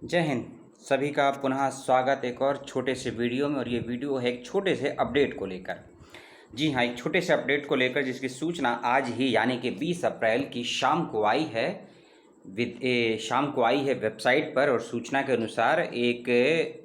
जय हिंद। सभी का पुनः स्वागत एक और छोटे से वीडियो में। और ये वीडियो है एक छोटे से अपडेट को लेकर। जी हाँ, एक छोटे से अपडेट को लेकर जिसकी सूचना आज ही यानी कि 20 अप्रैल की शाम को आई है। शाम को आई है वेबसाइट पर। और सूचना के अनुसार एक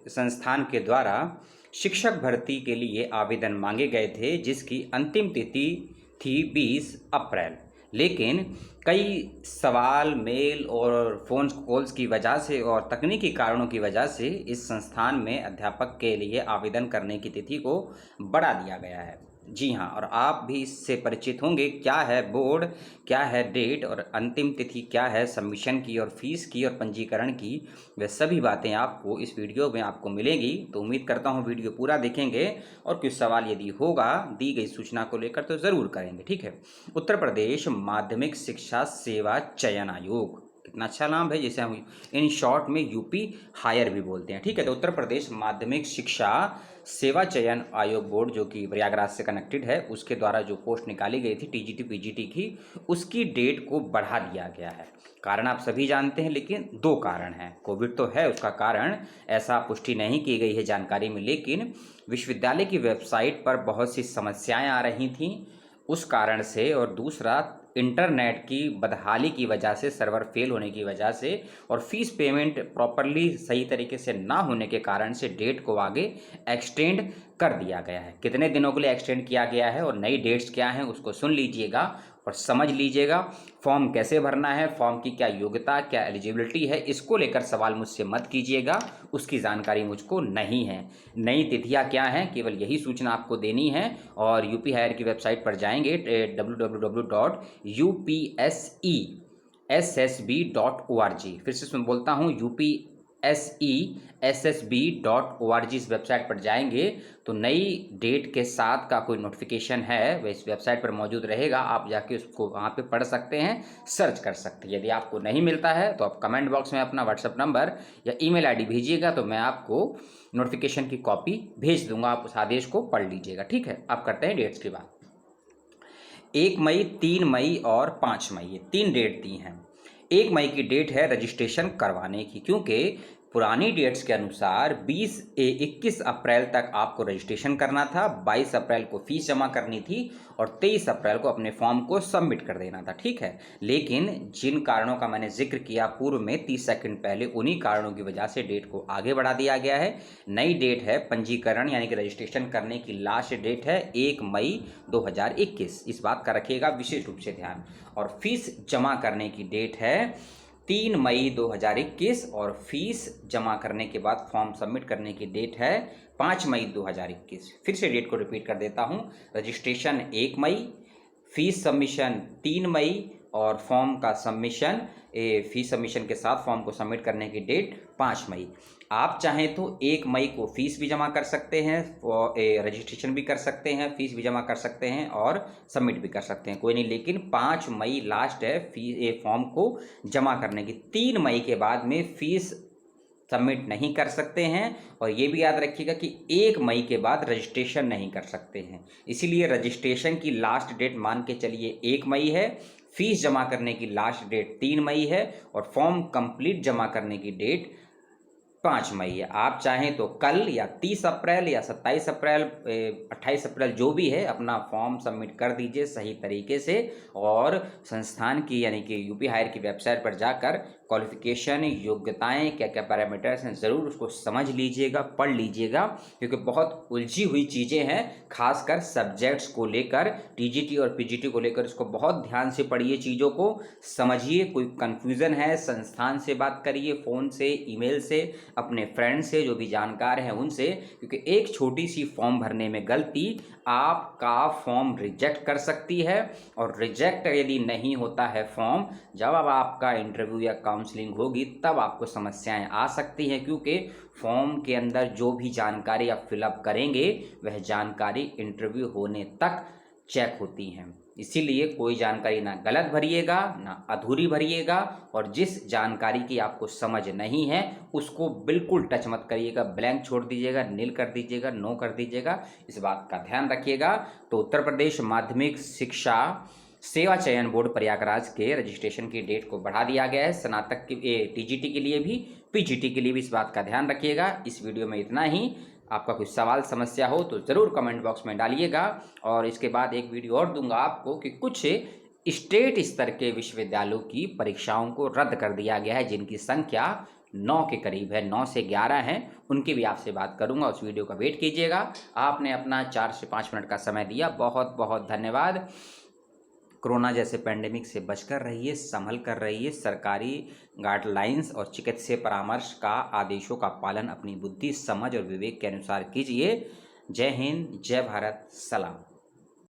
संस्थान के द्वारा शिक्षक भर्ती के लिए आवेदन मांगे गए थे, जिसकी अंतिम तिथि थी 20 अप्रैल। लेकिन कई सवाल, मेल और फ़ोन कॉल्स की वजह से और तकनीकी कारणों की वजह से इस संस्थान में अध्यापक के लिए आवेदन करने की तिथि को बढ़ा दिया गया है। जी हाँ, और आप भी इससे परिचित होंगे, क्या है बोर्ड, क्या है डेट और अंतिम तिथि क्या है सबमिशन की और फीस की और पंजीकरण की। वे सभी बातें आपको इस वीडियो में आपको मिलेंगी। तो उम्मीद करता हूँ वीडियो पूरा देखेंगे और कुछ सवाल यदि होगा दी गई सूचना को लेकर तो ज़रूर करेंगे। ठीक है। उत्तर प्रदेश माध्यमिक शिक्षा सेवा चयन आयोग, कितना अच्छा नाम है, जिसे हम इन शॉर्ट में यूपी हायर भी बोलते हैं। ठीक है। तो उत्तर प्रदेश माध्यमिक शिक्षा सेवा चयन आयोग बोर्ड, जो कि प्रयागराज से कनेक्टेड है, उसके द्वारा जो पोस्ट निकाली गई थी टीजीटी पीजीटी की, उसकी डेट को बढ़ा दिया गया है। कारण आप सभी जानते हैं, लेकिन दो कारण हैं। कोविड तो है उसका कारण, ऐसा पुष्टि नहीं की गई है जानकारी में, लेकिन विश्वविद्यालय की वेबसाइट पर बहुत सी समस्याएं आ रही थीं उस कारण से, और दूसरा इंटरनेट की बदहाली की वजह से, सर्वर फेल होने की वजह से और फीस पेमेंट प्रॉपरली सही तरीके से ना होने के कारण से डेट को आगे एक्सटेंड कर दिया गया है। कितने दिनों के लिए एक्सटेंड किया गया है और नई डेट्स क्या हैं उसको सुन लीजिएगा और समझ लीजिएगा। फॉर्म कैसे भरना है, फॉर्म की क्या योग्यता, क्या एलिजिबिलिटी है, इसको लेकर सवाल मुझसे मत कीजिएगा, उसकी जानकारी मुझको नहीं है। नई तिथियां क्या हैं, केवल यही सूचना आपको देनी है। और यूपी हायर की वेबसाइट पर जाएंगे www.upsessb.org। फिर से मैं बोलता हूँ, upsessb.org इस वेबसाइट पर जाएंगे तो नई डेट के साथ का कोई नोटिफिकेशन है वह इस वेबसाइट पर मौजूद रहेगा। आप जाके उसको वहाँ पे पढ़ सकते हैं, सर्च कर सकते हैं। यदि आपको नहीं मिलता है तो आप कमेंट बॉक्स में अपना व्हाट्सएप नंबर या ईमेल आईडी भेजिएगा, तो मैं आपको नोटिफिकेशन की कॉपी भेज दूंगा। आप उस आदेश को पढ़ लीजिएगा। ठीक है। अब करते हैं डेट्स की बात। 1 मई, 3 मई और 5 मई, ये 3 डेट दी हैं। 1 मई की डेट है रजिस्ट्रेशन करवाने की, क्योंकि पुरानी डेट्स के अनुसार 21 अप्रैल तक आपको रजिस्ट्रेशन करना था, 22 अप्रैल को फीस जमा करनी थी और 23 अप्रैल को अपने फॉर्म को सबमिट कर देना था। ठीक है। लेकिन जिन कारणों का मैंने जिक्र किया पूर्व में 30 सेकंड पहले, उन्हीं कारणों की वजह से डेट को आगे बढ़ा दिया गया है। नई डेट है पंजीकरण यानी कि रजिस्ट्रेशन करने की लास्ट डेट है 1 मई 2021। इस बात का रखिएगा विशेष रूप से ध्यान। और फीस जमा करने की डेट है 3 मई 2021 और फीस जमा करने के बाद फॉर्म सबमिट करने की डेट है 5 मई 2021। फिर से डेट को रिपीट कर देता हूँ। रजिस्ट्रेशन 1 मई, फीस सबमिशन 3 मई और फॉर्म का सबमिशन, फीस सबमिशन के साथ फॉर्म को सबमिट करने की डेट 5 मई। आप चाहें तो 1 मई को फीस भी जमा कर सकते हैं, रजिस्ट्रेशन भी कर सकते हैं, फीस भी जमा कर सकते हैं और सबमिट भी कर सकते हैं, कोई नहीं। लेकिन 5 मई लास्ट है फॉर्म को जमा करने की। 3 मई के बाद में फीस सबमिट नहीं कर सकते हैं। और ये भी याद रखिएगा कि 1 मई के बाद रजिस्ट्रेशन नहीं कर सकते हैं। इसीलिए रजिस्ट्रेशन की लास्ट डेट मान के चलिए 1 मई है, फीस जमा करने की लास्ट डेट 3 मई है और फॉर्म कंप्लीट जमा करने की डेट 5 मई है। आप चाहें तो कल या 30 अप्रैल या 27 अप्रैल, 28 अप्रैल, जो भी है, अपना फॉर्म सबमिट कर दीजिए सही तरीके से। और संस्थान की यानी कि यूपी हायर की वेबसाइट पर जाकर क्वालिफिकेशन, योग्यताएं, क्या क्या पैरामीटर्स हैं, ज़रूर उसको समझ लीजिएगा, पढ़ लीजिएगा, क्योंकि बहुत उलझी हुई चीज़ें हैं, खासकर सब्जेक्ट्स को लेकर, टीजीटी और पीजीटी को लेकर। इसको बहुत ध्यान से पढ़िए, चीज़ों को समझिए। कोई कन्फ्यूज़न है संस्थान से बात करिए, फ़ोन से, ईमेल से, अपने फ्रेंड से, जो भी जानकार हैं उनसे, क्योंकि एक छोटी सी फॉर्म भरने में गलती आपका फॉर्म रिजेक्ट कर सकती है। और रिजेक्ट यदि नहीं होता है फॉर्म, जब अब आपका इंटरव्यू या काउंसलिंग होगी तब आपको समस्याएं आ सकती हैं, क्योंकि फॉर्म के अंदर जो भी जानकारी आप फिलअप करेंगे वह जानकारी इंटरव्यू होने तक चेक होती हैं। इसीलिए कोई जानकारी ना गलत भरिएगा ना अधूरी भरिएगा, और जिस जानकारी की आपको समझ नहीं है उसको बिल्कुल टच मत करिएगा, ब्लैंक छोड़ दीजिएगा, नील कर दीजिएगा, नो कर दीजिएगा। इस बात का ध्यान रखिएगा। तो उत्तर प्रदेश माध्यमिक शिक्षा सेवा चयन बोर्ड प्रयागराज के रजिस्ट्रेशन की डेट को बढ़ा दिया गया है। स्नातक के टीजीटी के लिए भी, पीजीटी के लिए भी इस बात का ध्यान रखिएगा। इस वीडियो में इतना ही। आपका कोई सवाल समस्या हो तो ज़रूर कमेंट बॉक्स में डालिएगा। और इसके बाद एक वीडियो और दूंगा आपको कि कुछ स्टेट स्तर के विश्वविद्यालयों की परीक्षाओं को रद्द कर दिया गया है, जिनकी संख्या 9 के करीब है, 9 से 11 हैं। उनकी भी आपसे बात करूंगा, उस वीडियो का वेट कीजिएगा। आपने अपना 4 से 5 मिनट का समय दिया, बहुत बहुत धन्यवाद। कोरोना जैसे पैंडेमिक से बचकर रहिए, संभल कर रहिए। सरकारी गाइडलाइंस और चिकित्सीय परामर्श का आदेशों का पालन अपनी बुद्धि, समझ और विवेक के अनुसार कीजिए। जय हिंद, जय भारत, सलाम।